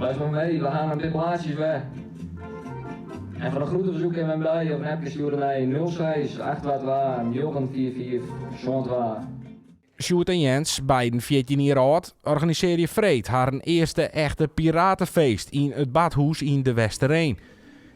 Blijf maar mee, we gaan op dit plaatsjes weg. En voor een groetenverzoek in mijn blij of een appje sturen naar 06 822 944 22. Sjoerd en Jens, beiden 14 jaar oud, organiseerde vreed haar eerste echte piratenfeest in het badhoes in de Westereen.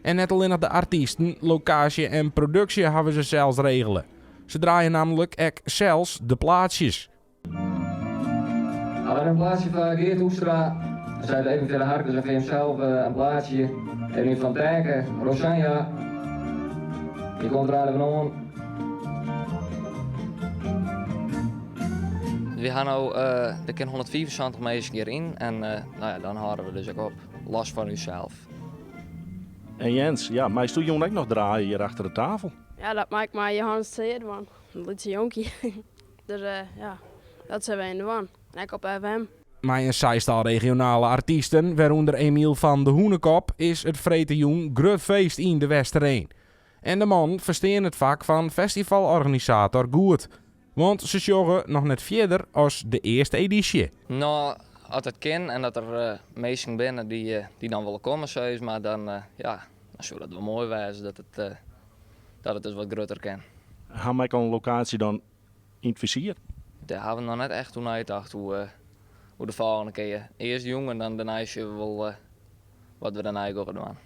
En net alleen nog de artiesten, locatie en productie hebben ze zelfs regelen. Ze draaien namelijk ook zelfs de plaatsjes. We hebben een plaatsje van Geert Hoekstra. We zijn even verder Harkens en VM zelf een plaatsje. En van Dijken, Rosanja. Die komt er even om. We gaan nu de 174 mensen hierin en nou ja, dan houden we dus ook op. Los van uzelf. En Jens, ja, maar stoel je ook nog draaien hier achter de tafel? Ja, dat maakt mij Johannes tweede man. Een liedje jonkie. Dus ja, dat zijn wij in de wan. En ik op FM. Maar een zestal regionale artiesten, waaronder Emiel van de Hoenekop, is het Vretejoen groot feest in de Westereen. En de man versteert het vak van festivalorganisator goed. Want ze joggen nog net verder als de eerste editie. Nou, als het kan en dat er mensen binnen die dan willen komen, zoals, maar dan, ja, dan zou dat wel mooi wezen dat het dus wat groter kan. Gaan wij een locatie dan in het vizier? Daar hebben we nog net echt toen uitgedacht hoe de volgende keer. Eerst jong en dan daarna wel wat we daarna gaan doen.